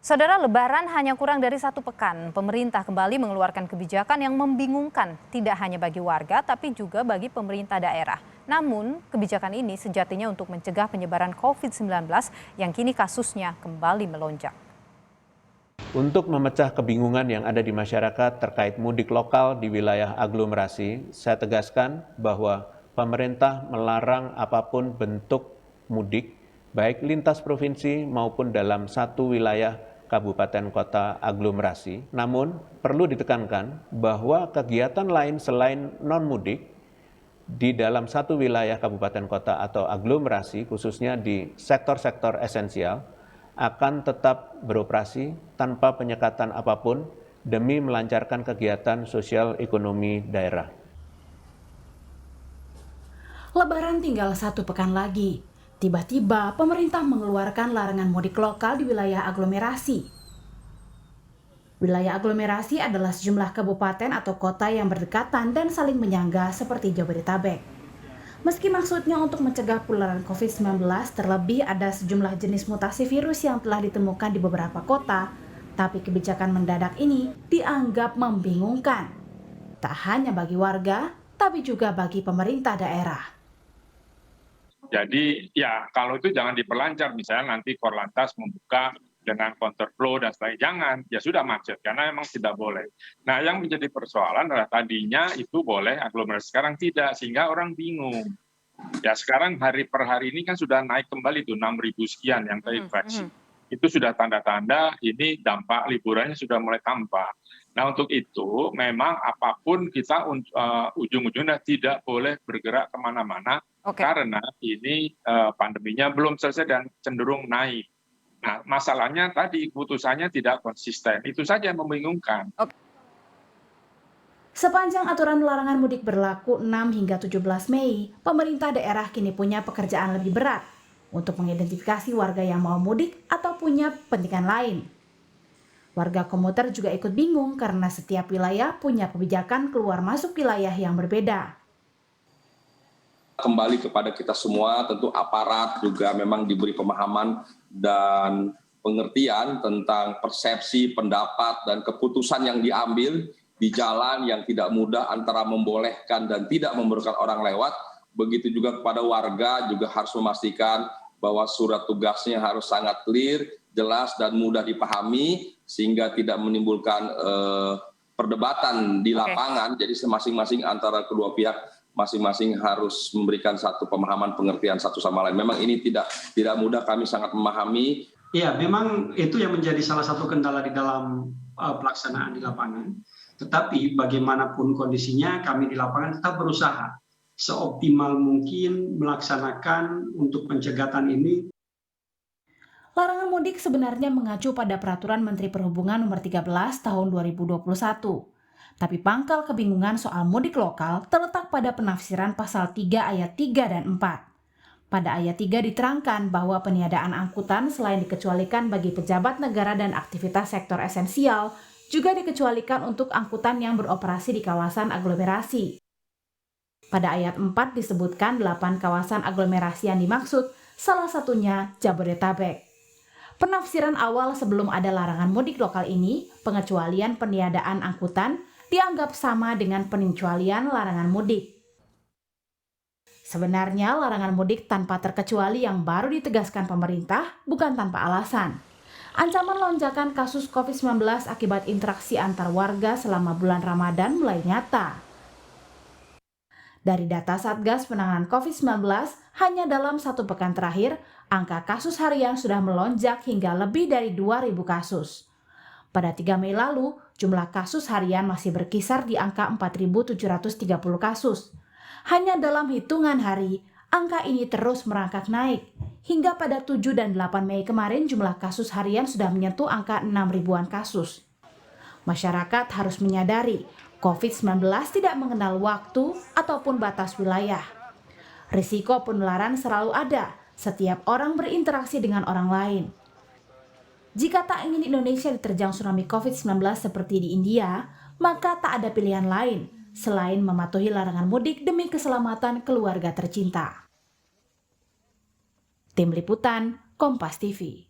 Saudara, Lebaran hanya kurang dari 1 pekan. Pemerintah kembali mengeluarkan kebijakan yang membingungkan, tidak hanya bagi warga, tapi juga bagi pemerintah daerah. Namun, kebijakan ini sejatinya untuk mencegah penyebaran COVID-19 yang kini kasusnya kembali melonjak. Untuk memecah kebingungan yang ada di masyarakat terkait mudik lokal di wilayah aglomerasi, saya tegaskan bahwa pemerintah melarang apapun bentuk mudik, baik lintas provinsi maupun dalam satu wilayah kabupaten kota aglomerasi. Namun, perlu ditekankan bahwa kegiatan lain selain non-mudik di dalam satu wilayah kabupaten kota atau aglomerasi, khususnya di sektor-sektor esensial, akan tetap beroperasi tanpa penyekatan apapun demi melancarkan kegiatan sosial ekonomi daerah. Lebaran tinggal 1 pekan lagi. Tiba-tiba pemerintah mengeluarkan larangan mudik lokal di wilayah aglomerasi. Wilayah aglomerasi adalah sejumlah kabupaten atau kota yang berdekatan dan saling menyangga seperti Jabodetabek. Meski maksudnya untuk mencegah penularan COVID-19, terlebih ada sejumlah jenis mutasi virus yang telah ditemukan di beberapa kota, tapi kebijakan mendadak ini dianggap membingungkan. Tak hanya bagi warga, tapi juga bagi pemerintah daerah. Jadi ya kalau itu jangan diperlancar, misalnya nanti Korlantas membuka dengan counterflow dan sebagainya, jangan, ya sudah macet, karena memang tidak boleh. Nah yang menjadi persoalan adalah tadinya itu boleh aglomerasi, sekarang tidak, sehingga orang bingung. Ya sekarang hari per hari ini kan sudah naik kembali tuh 6.000 sekian yang terinfeksi. Itu sudah tanda-tanda ini dampak liburannya sudah mulai tampak. Nah untuk itu memang apapun kita ujung-ujungnya tidak boleh bergerak kemana-mana karena ini pandeminya belum selesai dan cenderung naik. Nah masalahnya tadi putusannya tidak konsisten, itu saja yang membingungkan. Sepanjang aturan larangan mudik berlaku 6 hingga 17 Mei, pemerintah daerah kini punya pekerjaan lebih berat untuk mengidentifikasi warga yang mau mudik atau punya kepentingan lain. Warga komuter juga ikut bingung karena setiap wilayah punya kebijakan keluar masuk wilayah yang berbeda. Kembali kepada kita semua, tentu aparat juga memang diberi pemahaman dan pengertian tentang persepsi, pendapat, dan keputusan yang diambil di jalan yang tidak mudah antara membolehkan dan tidak membolehkan orang lewat. Begitu juga kepada warga juga harus memastikan bahwa surat tugasnya harus sangat clear, jelas, dan mudah dipahami sehingga tidak menimbulkan perdebatan di lapangan. Jadi masing-masing antara kedua pihak masing-masing harus memberikan satu pemahaman pengertian satu sama lain. Memang ini tidak mudah, kami sangat memahami. Ya, memang itu yang menjadi salah satu kendala di dalam pelaksanaan di lapangan. Tetapi bagaimanapun kondisinya, kami di lapangan tetap berusaha seoptimal mungkin melaksanakan untuk pencegahan ini. Larangan mudik sebenarnya mengacu pada Peraturan Menteri Perhubungan Nomor 13 Tahun 2021. Tapi pangkal kebingungan soal mudik lokal terletak pada penafsiran pasal 3 ayat 3 dan 4. Pada ayat 3 diterangkan bahwa peniadaan angkutan selain dikecualikan bagi pejabat negara dan aktivitas sektor esensial, juga dikecualikan untuk angkutan yang beroperasi di kawasan aglomerasi. Pada ayat 4 disebutkan 8 kawasan aglomerasi yang dimaksud, salah satunya Jabodetabek. Penafsiran awal sebelum ada larangan mudik lokal ini, pengecualian peniadaan angkutan, dianggap sama dengan pengecualian larangan mudik. Sebenarnya larangan mudik tanpa terkecuali yang baru ditegaskan pemerintah bukan tanpa alasan. Ancaman lonjakan kasus COVID-19 akibat interaksi antar warga selama bulan Ramadan mulai nyata. Dari data Satgas Penanganan COVID-19, hanya dalam 1 pekan terakhir, angka kasus harian sudah melonjak hingga lebih dari 2.000 kasus. Pada 3 Mei lalu, jumlah kasus harian masih berkisar di angka 4.730 kasus. Hanya dalam hitungan hari, angka ini terus merangkak naik. Hingga pada 7 dan 8 Mei kemarin, jumlah kasus harian sudah menyentuh angka 6 ribuan kasus. Masyarakat harus menyadari, COVID-19 tidak mengenal waktu ataupun batas wilayah. Risiko penularan selalu ada, setiap orang berinteraksi dengan orang lain. Jika tak ingin Indonesia diterjang tsunami COVID-19 seperti di India, maka tak ada pilihan lain selain mematuhi larangan mudik demi keselamatan keluarga tercinta. Tim Liputan, Kompas TV.